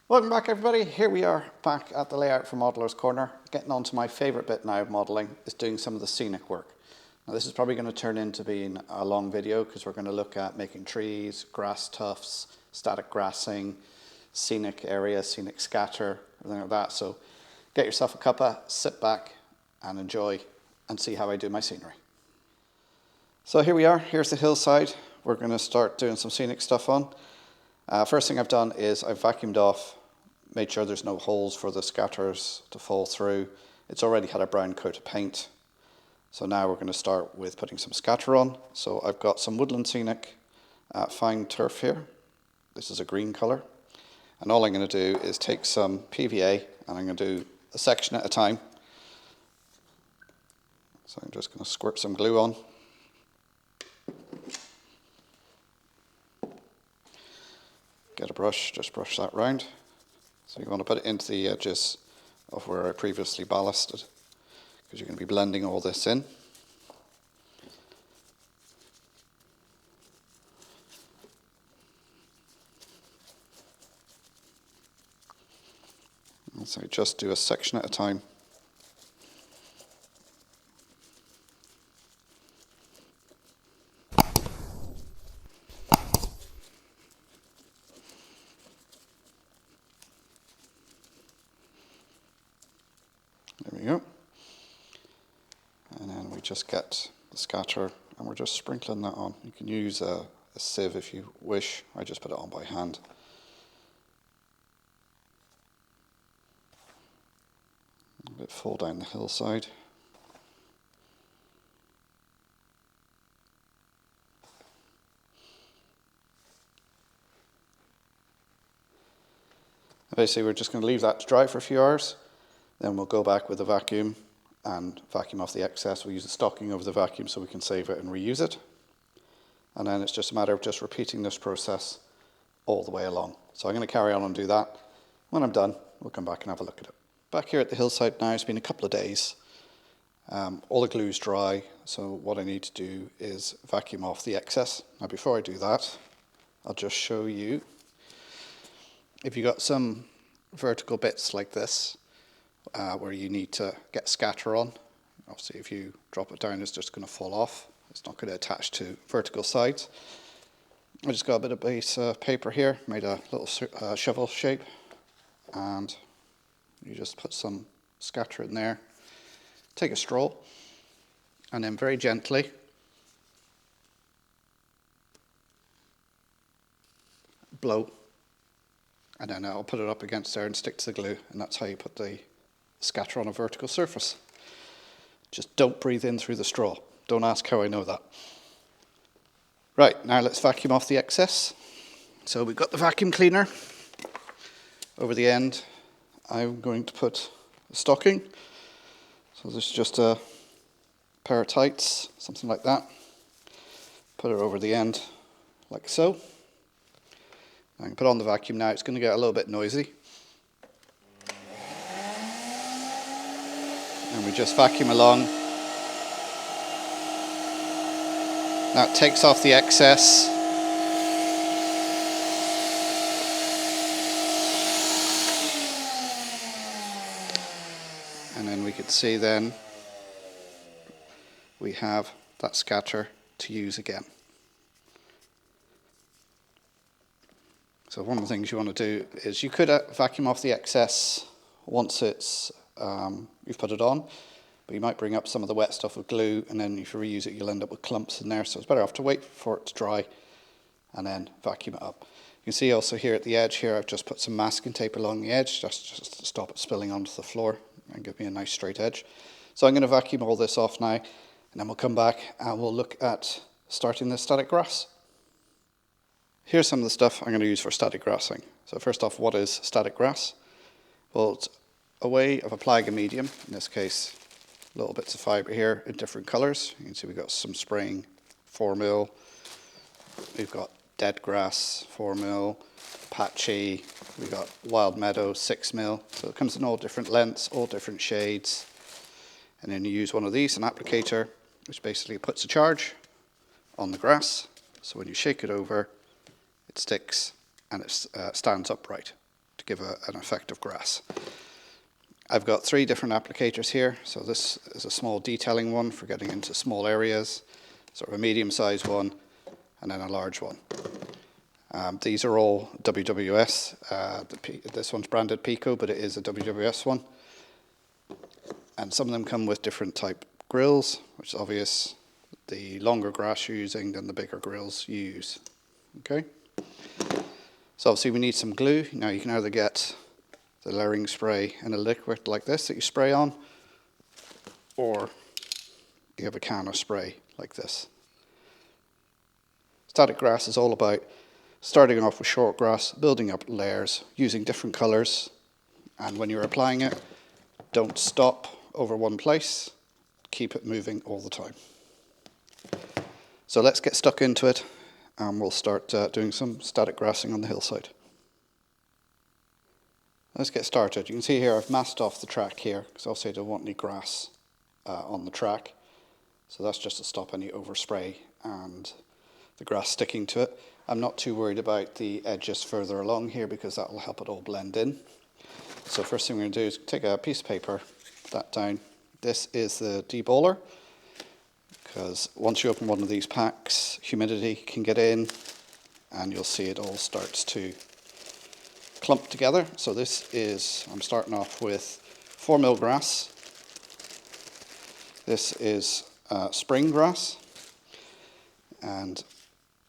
Welcome back everybody. Here we are back at the Layout for Modeller's Corner. Getting on to my favourite bit now of modelling is doing some of the scenic work. Now this is probably going to turn into being a long video because we're going to look at making trees, grass tufts, static grassing, scenic area, scenic scatter, everything like that. So get yourself a cuppa, sit back and enjoy and see how I do my scenery. So here we are, here's the hillside. We're going to start doing some scenic stuff on. First thing I've done is I've vacuumed off, made sure there's no holes for the scatters to fall through. It's already had a brown coat of paint. So now we're going to start with putting some scatter on. So I've got some woodland scenic fine turf here. This is a green colour. And all I'm going to do is take some PVA and I'm going to do a section at a time. So I'm just going to squirt some glue on. Get a brush, just brush that round. So you want to put it into the edges of where I previously ballasted, because you're going to be blending all this in. And so just do a section at a time. There we go. And then we just get the scatter and we're just sprinkling that on. You can use a sieve if you wish. I just put it on by hand. A bit full down the hillside. Basically we're just going to leave that to dry for a few hours. Then we'll go back with a vacuum and vacuum off the excess. We'll use the stocking over the vacuum so we can save it and reuse it. And then it's just a matter of just repeating this process all the way along. So I'm going to carry on and do that. When I'm done, we'll come back and have a look at it. Back here at the hillside now, it's been a couple of days. All the glue's dry, so what I need to do is vacuum off the excess. Now before I do that, I'll just show you. If you've got some vertical bits like this, where you need to get scatter on. Obviously if you drop it down it's just going to fall off. It's not going to attach to vertical sides. I just got a bit of base paper here, made a little shovel shape, and you just put some scatter in there. Take a straw and then very gently blow, and then I'll put it up against there and stick to the glue, and that's how you put the scatter on a vertical surface. Just don't breathe in through the straw. Don't ask how I know that. Right, now let's vacuum off the excess. So we've got the vacuum cleaner. Over the end, I'm going to put a stocking. So this is just a pair of tights, something like that. Put it over the end, like so. I can put on the vacuum now. It's going to get a little bit noisy. And we just vacuum along. Now it takes off the excess. And then we could see then we have that scatter to use again. So one of the things you want to do is you could vacuum off the excess once it's you've put it on, but you might bring up some of the wet stuff with glue, and then if you reuse it you'll end up with clumps in there, so it's better off to wait for it to dry and then vacuum it up. You can see also here at the edge here I've just put some masking tape along the edge just to stop it spilling onto the floor and give me a nice straight edge. So I'm going to vacuum all this off now, and then we'll come back and we'll look at starting the static grass. Here's some of the stuff I'm going to use for static grassing. So first off, what is static grass? Well, it's a way of applying a medium, in this case little bits of fibre here in different colours. You can see we've got some spraying 4mm, we've got dead grass 4mm, patchy, we've got wild meadow 6mm, so it comes in all different lengths, all different shades. And then you use one of these, an applicator, which basically puts a charge on the grass, so when you shake it over it sticks and it stands upright to to give an effect of grass. I've got 3 different applicators here. So this is a small detailing one for getting into small areas, sort of a medium-sized one, and then a large one. These are all WWS. This one's branded Pico, but it is a WWS one. And some of them come with different type grills, which is obvious. The longer grass you're using, then the bigger grills you use. Okay. So obviously we need some glue. Now you can either get the layering spray in a liquid like this that you spray on, or you have a can of spray like this. Static grass is all about starting off with short grass, building up layers, using different colours, and when you're applying it, don't stop over one place, keep it moving all the time. So let's get stuck into it, and we'll start doing some static grassing on the hillside. Let's get started. You can see here I've masked off the track here, because obviously I don't want any grass on the track, so that's just to stop any overspray and the grass sticking to it. I'm not too worried about the edges further along here because that will help it all blend in. So first thing we're going to do is take a piece of paper, put that down. This is the deballer, because once you open one of these packs, humidity can get in and you'll see it all starts to clump together. So this is, I'm starting off with 4 mil grass. This is spring grass, and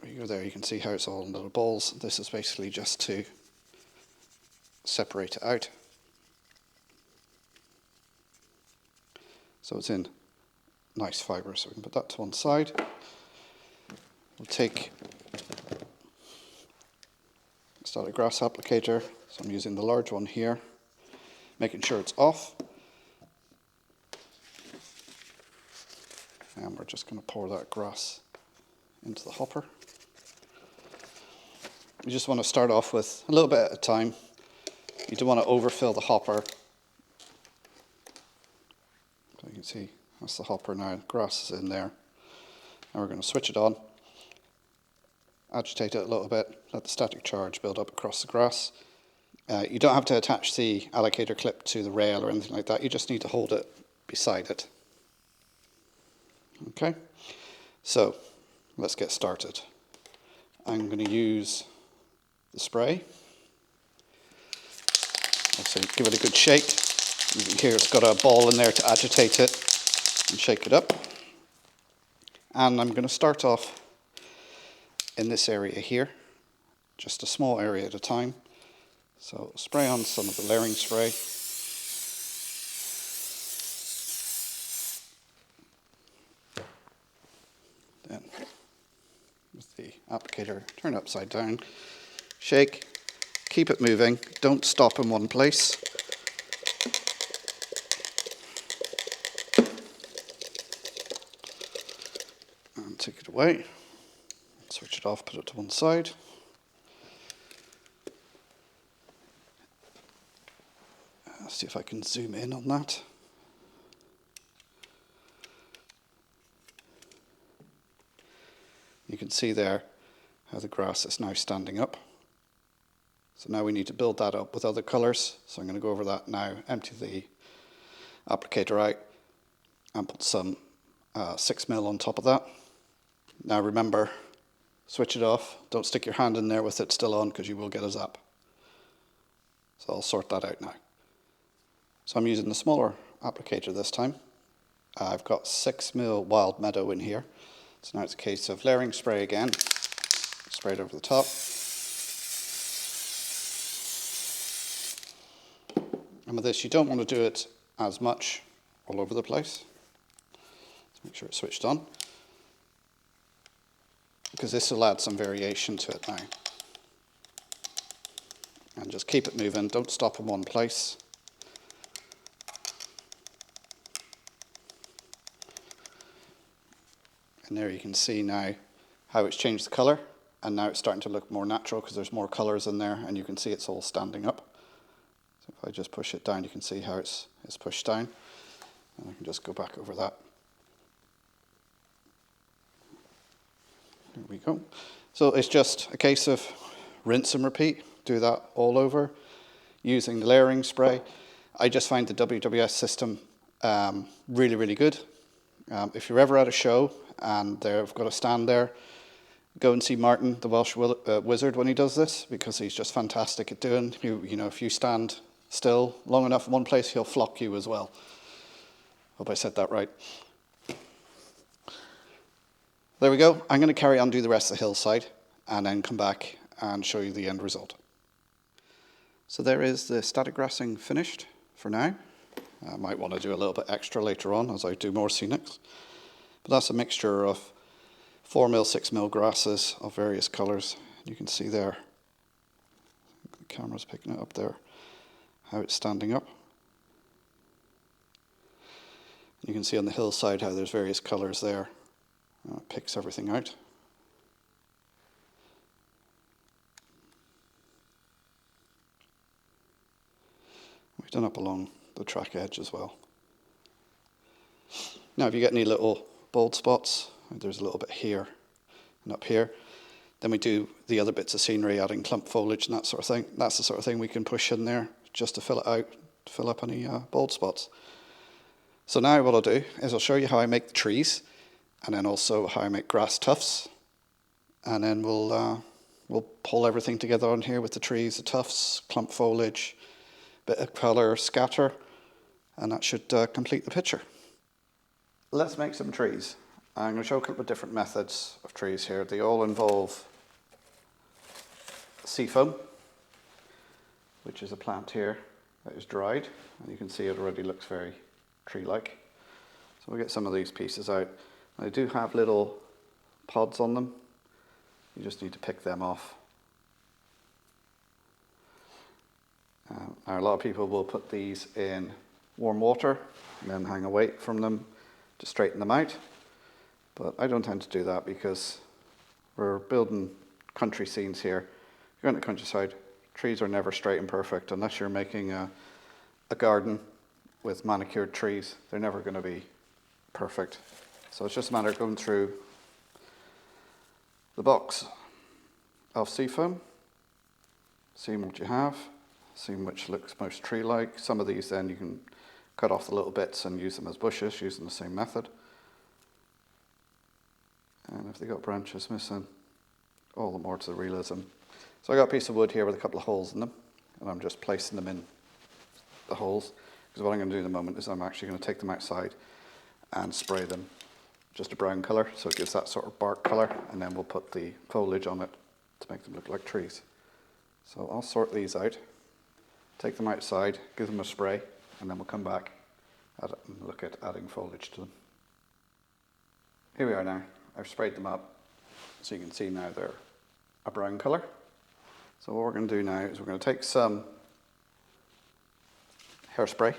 you go there, you can see how it's all in little balls. This is basically just to separate it out. So it's in nice fibre, so we can put that to one side. We'll take a static grass applicator, so I'm using the large one here, making sure it's off. And we're just going to pour that grass into the hopper. You just want to start off with a little bit at a time. You don't want to overfill the hopper. So you can see that's the hopper now, grass is in there. Now we're going to switch it on, agitate it a little bit, let the static charge build up across the grass. You don't have to attach the alligator clip to the rail or anything like that, you just need to hold it beside it. Okay, so let's get started. I'm going to use the spray. Also give it a good shake. You can hear it's got a ball in there to agitate it and shake it up. And I'm going to start off in this area here, just a small area at a time. So spray on some of the layering spray. Then with the applicator, turn it upside down, shake, keep it moving, don't stop in one place. And take it away, switch it off, put it to one side. See if I can zoom in on that. You can see there how the grass is now standing up. So now we need to build that up with other colours. So I'm going to go over that now, empty the applicator out and put some 6 mil on top of that. Now remember, switch it off. Don't stick your hand in there with it still on because you will get a zap. So I'll sort that out now. So I'm using the smaller applicator this time. I've got 6 mil wild meadow in here. So now it's a case of layering spray again, spray it over the top. And with this, you don't want to do it as much all over the place. Let's make sure it's switched on, because this will add some variation to it now. And just keep it moving, don't stop in one place. And there you can see now how it's changed the colour, and now it's starting to look more natural because there's more colours in there, and you can see it's all standing up. So if I just push it down, you can see how it's pushed down, and I can just go back over that. There we go. So it's just a case of rinse and repeat, do that all over. using the layering spray. I just find the WWS system really, really good. If you're ever at a show and they've got a stand there, go and see Martin, the Welsh wizard, when he does this, because he's just fantastic at doing. You know, if you stand still long enough in one place, he'll flock you as well. Hope I said that right. There we go. I'm going to carry on, do the rest of the hillside, and then come back and show you the end result. So there is the static grassing finished for now. I might want to do a little bit extra later on as I do more scenics. But that's a mixture of 4mm, 6mm grasses of various colours. You can see there, the camera's picking it up there, how it's standing up. You can see on the hillside how there's various colours there. It picks everything out. We've done up along the track edge as well. Now if you get any little bald spots, there's a little bit here and up here, then we do the other bits of scenery, adding clump foliage and that sort of thing. That's the sort of thing we can push in there just to fill it out, to fill up any bald spots. So now what I'll do is I'll show you how I make the trees, and then also how I make grass tufts, and then we'll pull everything together on here with the trees, the tufts, clump foliage, bit of colour, scatter, and that should complete the picture. Let's make some trees. I'm going to show a couple of different methods of trees here. They all involve seafoam, which is a plant here that is dried, and you can see it already looks very tree-like. So we'll get some of these pieces out. They do have little pods on them. You just need to pick them off. Now a lot of people will put these in warm water and then hang a weight from them to straighten them out. But I don't tend to do that because we're building country scenes here. If you're in the countryside, trees are never straight and perfect unless you're making a garden with manicured trees. They're never going to be perfect. So it's just a matter of going through the box of seafoam, seeing what you have, seeing which looks most tree-like. Some of these then you can cut off the little bits and use them as bushes using the same method. And if they got branches missing, all the more to the realism. So I got a piece of wood here with a couple of holes in them, and I'm just placing them in the holes, because what I'm going to do in a moment is I'm actually going to take them outside and spray them just a brown colour, so it gives that sort of bark colour, and then we'll put the foliage on it to make them look like trees. So I'll sort these out, take them outside, give them a spray, and then we'll come back and look at adding foliage to them. Here we are now. I've sprayed them up, so you can see now they're a brown colour. So what we're going to do now is we're going to take some hairspray,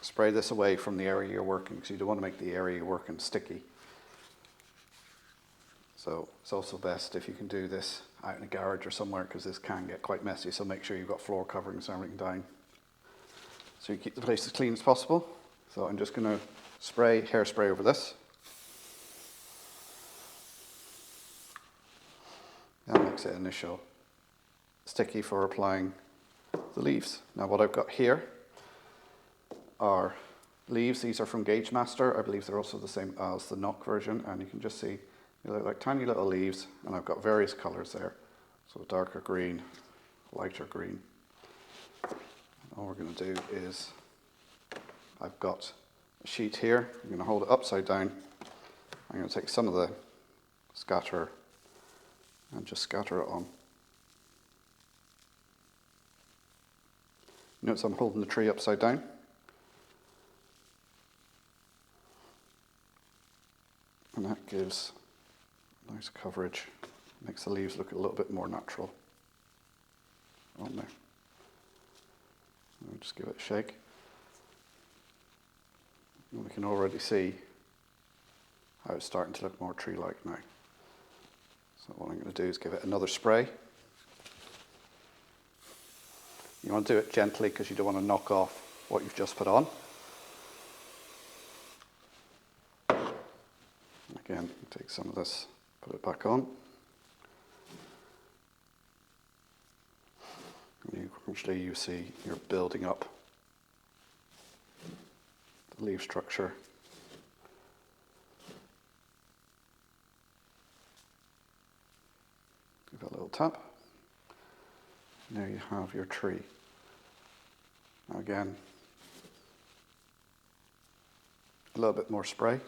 spray this away from the area you're working, because you don't want to make the area you're working sticky. So it's also best if you can do this out in a garage or somewhere, because this can get quite messy, so make sure you've got floor coverings and everything down, so you keep the place as clean as possible. So I'm just going to spray hairspray over this. That makes it initial sticky for applying the leaves. Now what I've got here are leaves. These are from Gauge Master. I believe they're also the same as the Knock version, and you can just see they look like tiny little leaves, and I've got various colours there. So darker green, lighter green. And all we're going to do is, I've got a sheet here. I'm going to hold it upside down. I'm going to take some of the scatter and just scatter it on. Notice I'm holding the tree upside down. And that gives nice coverage, makes the leaves look a little bit more natural on there. I'll just give it a shake. And we can already see how it's starting to look more tree-like now. So what I'm going to do is give it another spray. You want to do it gently because you don't want to knock off what you've just put on. Again, take some of this, put it back on. Usually you see you're building up the leaf structure. Give it a little tap. And there you have your tree. Now again, a little bit more spray.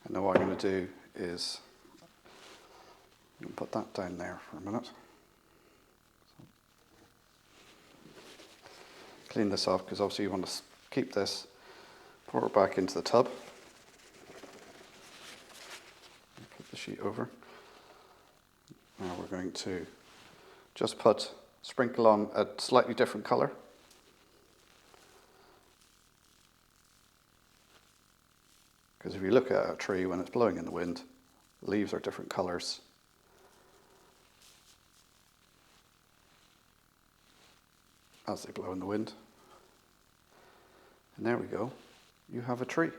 And now what I'm going to do is put that down there for a minute. Clean this off because obviously you want to keep this, pour it back into the tub. Put the sheet over. Now we're going to just sprinkle on a slightly different colour. Because if you look at a tree when it's blowing in the wind, the leaves are different colours. As they blow in the wind. And there we go, you have a tree.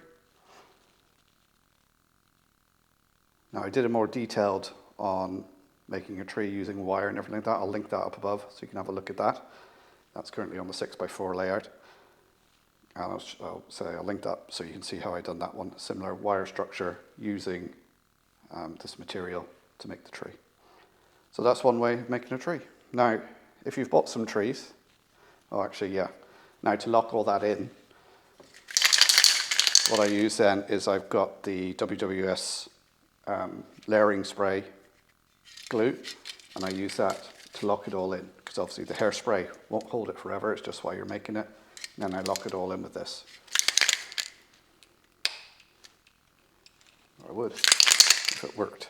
Now I did a more detailed on making a tree using wire and everything like that. I'll link that up above so you can have a look at that. That's currently on the 6x4 layout. And I'll link that so you can see how I done that one. Similar wire structure using this material to make the tree. So that's one way of making a tree. Now, if you've bought some trees, now to lock all that in, what I use then is I've got the WWS layering spray glue, and I use that to lock it all in, because obviously the hairspray won't hold it forever, it's just while you're making it. And then I lock it all in with this. Or I would, if it worked.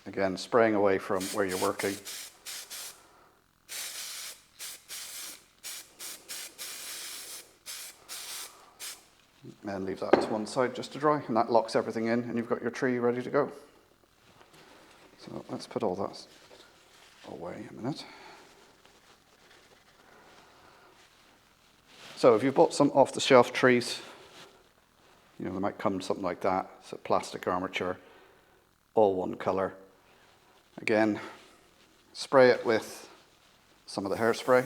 Again, spraying away from where you're working. And leave that to one side just to dry, and that locks everything in, and you've got your tree ready to go. So let's put all that away a minute. So if you've bought some off-the-shelf trees, you know, they might come something like that. It's a plastic armature, all one colour. Again, spray it with some of the hairspray.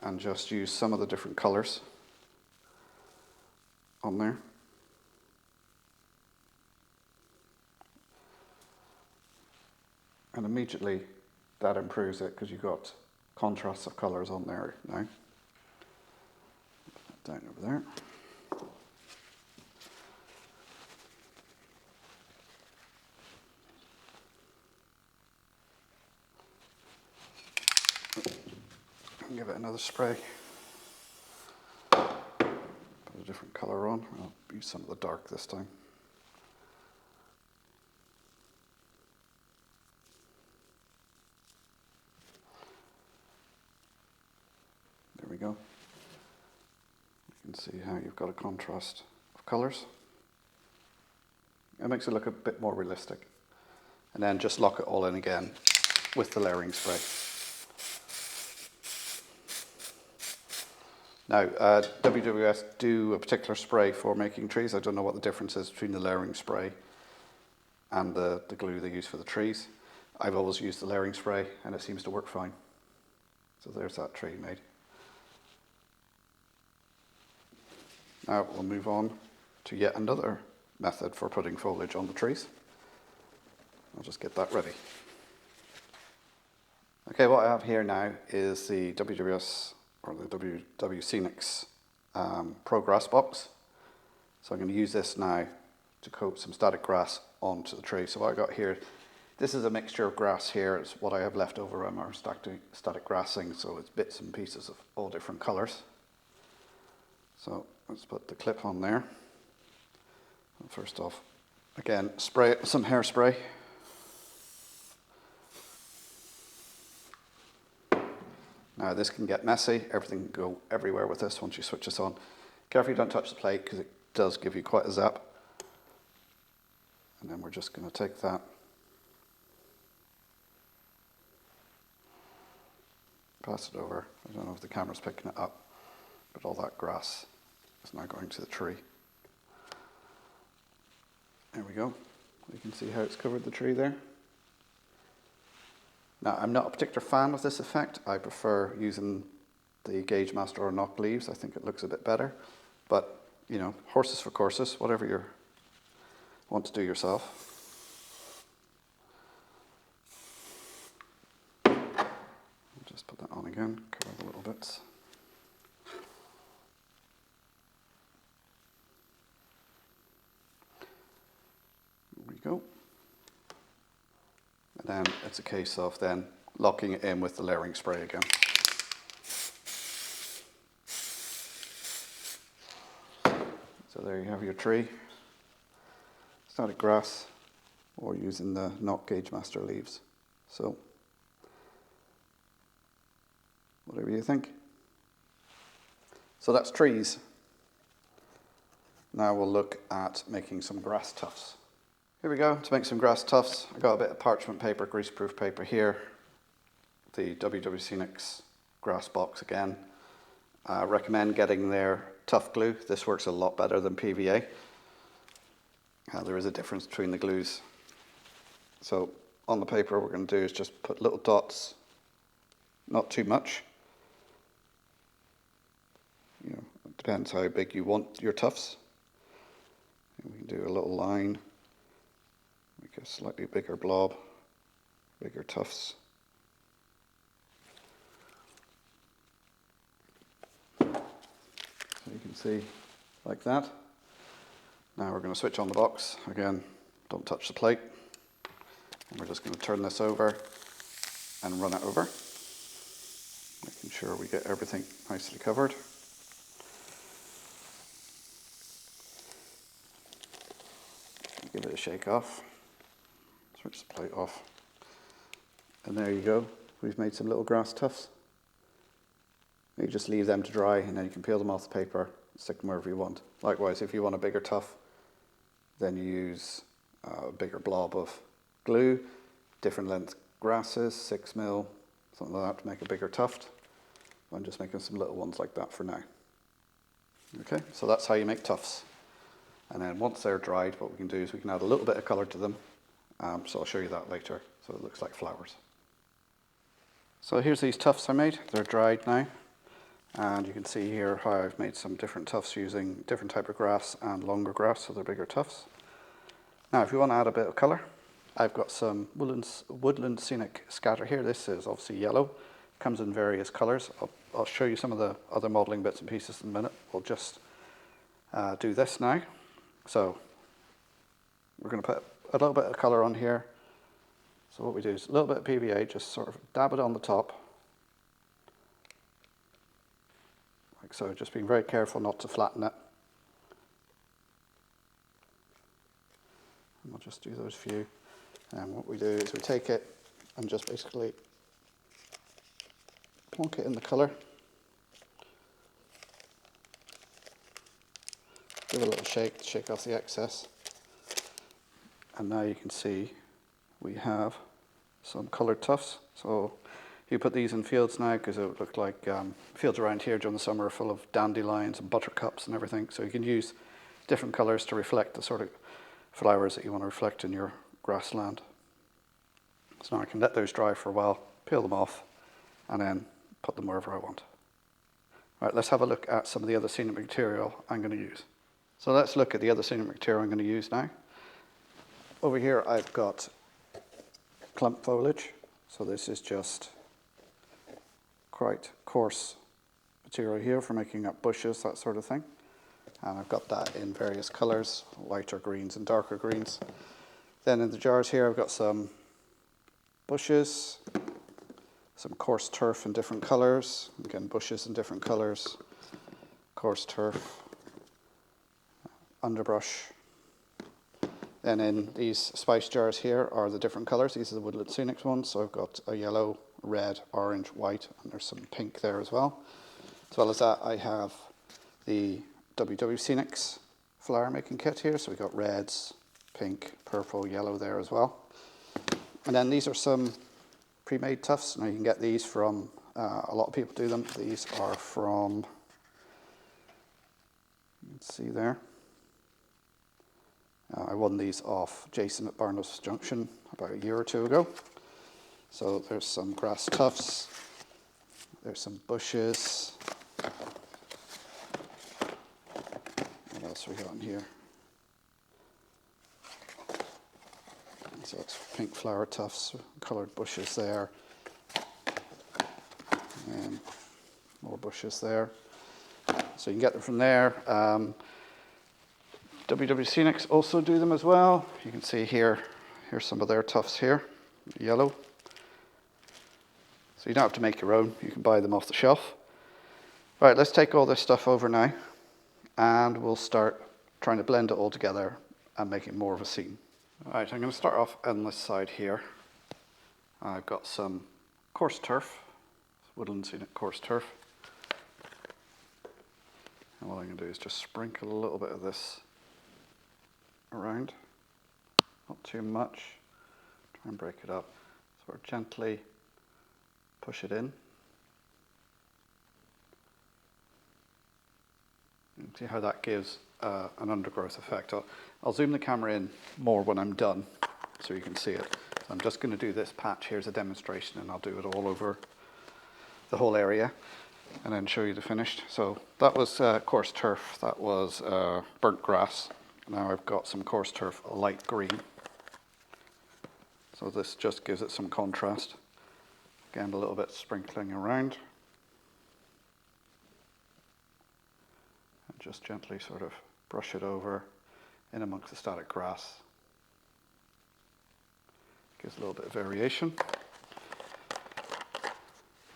And just use some of the different colours on there. And immediately that improves it because you've got contrasts of colours on there now. Put that down over there. Give it another spray. Put a different colour on. I'll use some of the dark this time. There we go. You can see how you've got a contrast of colours. It makes it look a bit more realistic. And then just lock it all in again with the layering spray. Now, WWS do a particular spray for making trees. I don't know what the difference is between the layering spray and the glue they use for the trees. I've always used the layering spray and it seems to work fine. So there's that tree made. Now we'll move on to yet another method for putting foliage on the trees. I'll just get that ready. Okay, what I have here now is the WWS or the Scenics Pro Grass box. So I'm going to use this now to coat some static grass onto the tree. So what I got here, this is a mixture of grass here. It's what I have left over on our static grassing, so it's bits and pieces of all different colours. So let's put the clip on there. First off, again, spray it with some hairspray. Now this can get messy, everything can go everywhere with this once you switch this on. Carefully don't touch the plate because it does give you quite a zap. And then we're just going to take that, pass it over. I don't know if the camera's picking it up. but all that grass is now going to the tree. There we go. You can see how it's covered the tree there. Now, I'm not a particular fan of this effect. I prefer using the Gauge Master or knock leaves. I think it looks a bit better. But, you know, horses for courses, whatever you want to do yourself. Just put that on again, cover the little bits. There we go. And then it's a case of then locking it in with the layering spray again. So there you have your tree. Static grass, or using the knock Gauge Master leaves. So, whatever you think. So that's trees. Now we'll look at making some grass tufts. Here we go, to make some grass tufts. I got a bit of parchment paper, greaseproof paper here. The Scenics grass box again. I recommend getting their tough glue. This works a lot better than PVA. There is a difference between the glues. So on the paper, what we're going to do is just put little dots, not too much. You know, it depends how big you want your tufts. And we can do a little line, make a slightly bigger blob, bigger tufts. So you can see like that. Now we're going to switch on the box. Again, don't touch the plate. And we're just going to turn this over and run it over, making sure we get everything nicely covered. Give it a shake off. Switch the plate off. And there you go. We've made some little grass tufts. You just leave them to dry and then you can peel them off the paper, stick them wherever you want. Likewise, if you want a bigger tuft, then you use a bigger blob of glue, different length grasses, 6mm, something like that to make a bigger tuft. I'm just making some little ones like that for now. Okay, so that's how you make tufts. And then once they're dried, what we can do is we can add a little bit of colour to them. So I'll show you that later, so it looks like flowers. So here's these tufts I made. They're dried now. And you can see here how I've made some different tufts using different type of grass and longer grass, so they're bigger tufts. Now if you want to add a bit of colour, I've got some woodland scenic scatter here. This is obviously yellow. It comes in various colours. I'll show you some of the other modelling bits and pieces in a minute. We'll just do this now. So we're going to put a little bit of colour on here. So what we do is a little bit of PVA, just sort of dab it on the top. Like so, just being very careful not to flatten it. And we'll just do those few. And what we do is we take it and just basically plonk it in the colour. Give it a little shake to shake off the excess. And now you can see we have some coloured tufts. So you put these in fields now because it would look like fields around here during the summer are full of dandelions and buttercups and everything. So you can use different colours to reflect the sort of flowers that you want to reflect in your grassland. So now I can let those dry for a while, peel them off, and then put them wherever I want. All right, let's have a look at some of the other scenic material I'm going to use. So let's look at the other scenic material I'm going to use now. Over here I've got clump foliage. So this is just quite coarse material here for making up bushes, that sort of thing. And I've got that in various colours, lighter greens and darker greens. Then in the jars here I've got some bushes, some coarse turf in different colours, again bushes in different colours, coarse turf, underbrush. Then in these spice jars here are the different colours. These are the Woodland Scenics ones, so I've got a yellow, red, orange, white, and there's some pink there as well. As well as that I have the Scenics flower making kit here, so we've got reds, pink, purple, yellow there as well. And then these are some pre-made tufts. Now you can get these from, a lot of people do them. These are from You can see there. I won these off Jason at Barnow's Junction about a year or two ago. So there's some grass tufts, there's some bushes. What else have we got in here? So it's pink flower tufts, coloured bushes there, and more bushes there. So you can get them from there. Scenics also do them as well. You can see here, here's some of their tufts here, yellow. So you don't have to make your own, you can buy them off the shelf. Right, let's take all this stuff over now and we'll start trying to blend it all together and make it more of a scene. All right, I'm going to start off on this side here. I've got some coarse turf, woodland scenic coarse turf. And what I'm going to do is just sprinkle a little bit of this around, not too much, try and break it up, sort of gently push it in. You can see how that gives an undergrowth effect. I'll zoom the camera in more when I'm done so you can see it. So I'm just going to do this patch here as a demonstration and I'll do it all over the whole area and then show you the finished. So that was coarse turf, that was burnt grass. Now I've got some coarse turf, light green. So this just gives it some contrast. Again, a little bit sprinkling around. And just gently sort of brush it over in amongst the static grass. Gives a little bit of variation.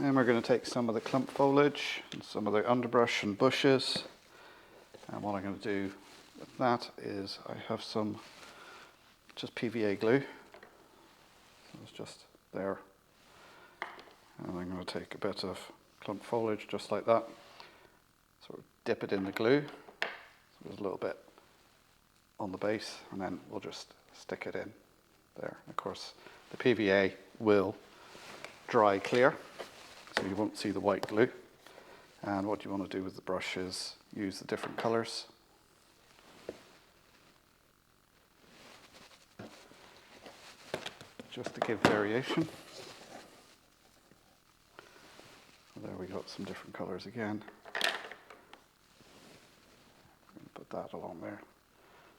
And we're going to take some of the clump foliage and some of the underbrush and bushes. And what I'm going to do with that is I have some just PVA glue. So it's just there. And I'm going to take a bit of clump foliage just like that. Sort of dip it in the glue. So there's a little bit on the base and then we'll just stick it in there. Of course the PVA will dry clear so you won't see the white glue. And what you want to do with the brush is use the different colours. Just to give variation. There we got some different colours again. I'm going to put that along there.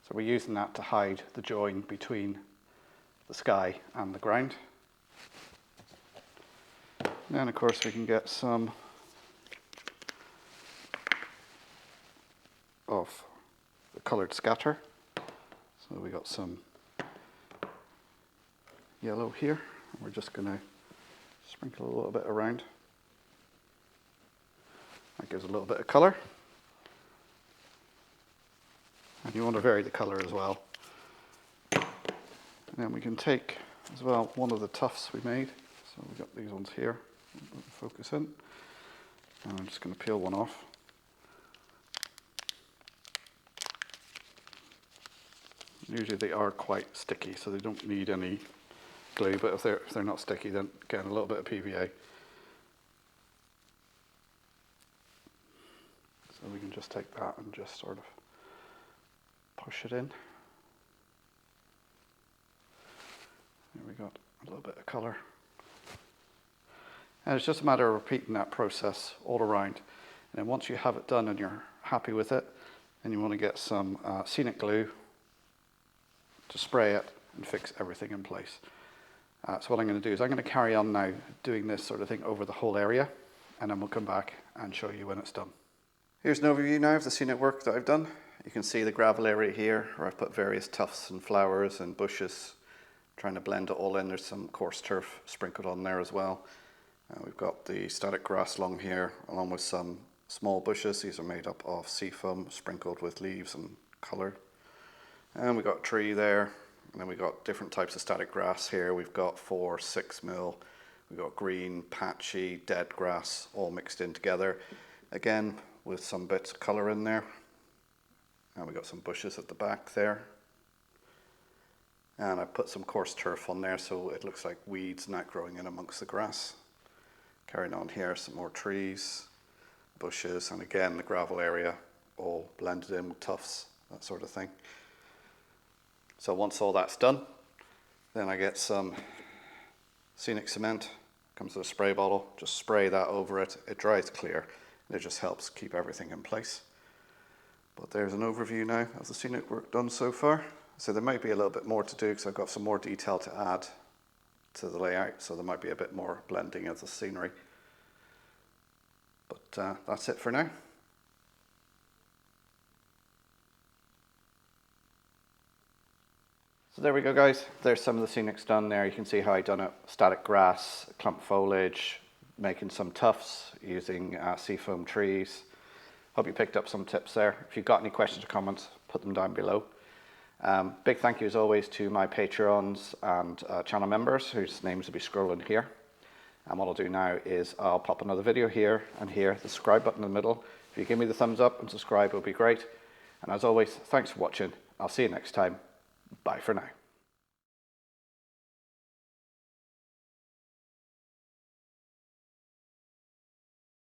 So we're using that to hide the join between the sky and the ground. And then of course we can get some of the coloured scatter. So we got some yellow here. We're just going to sprinkle a little bit around. That gives a little bit of colour. And you want to vary the colour as well. And then we can take as well one of the tufts we made. So we've got these ones here. Focus in. And I'm just going to peel one off. Usually they are quite sticky, so they don't need any glue, but if they're not sticky, then again a little bit of PVA. So we can just take that and just sort of push it in. There we got a little bit of colour. And it's just a matter of repeating that process all around. And then once you have it done and you're happy with it, then you want to get some Scenic glue to spray it and fix everything in place. So what I'm going to do is I'm going to carry on now doing this sort of thing over the whole area, and then we'll come back and show you when it's done. Here's an overview now of the Scenic work that I've done. You can see the gravel area here where I've put various tufts and flowers and bushes, trying to blend it all in. There's some coarse turf sprinkled on there as well. We've got the static grass along here, along with some small bushes. These are made up of seafoam sprinkled with leaves and colour. And we've got a tree there, and then we've got different types of static grass here. We've got 4, 6 mil, we've got green, patchy, dead grass, all mixed in together. Again, with some bits of colour in there. And we've got some bushes at the back there. And I put some coarse turf on there so it looks like weeds and that growing in amongst the grass. Carrying on here, some more trees, bushes, and again the gravel area all blended in with Tufts, that sort of thing. So once all that's done, then I get some Scenic cement, comes with a spray bottle, just spray that over it. It dries clear, and it just helps keep everything in place. But there's an overview now of the Scenic work done so far. So there might be a little bit more to do because I've got some more detail to add to the layout, so there might be a bit more blending of the scenery. But that's it for now. So there we go, guys. There's some of the Scenics done there. You can see how I done it. Static grass, clump foliage, making some tufts using seafoam trees. Hope you picked up some tips there. If you've got any questions or comments, put them down below. Big thank you as always to my Patreons and channel members whose names will be scrolling here. And what I'll do now is I'll pop another video here and here, the subscribe button in the middle. If you give me the thumbs up and subscribe, it would be great. And as always, thanks for watching. I'll see you next time. Bye for now.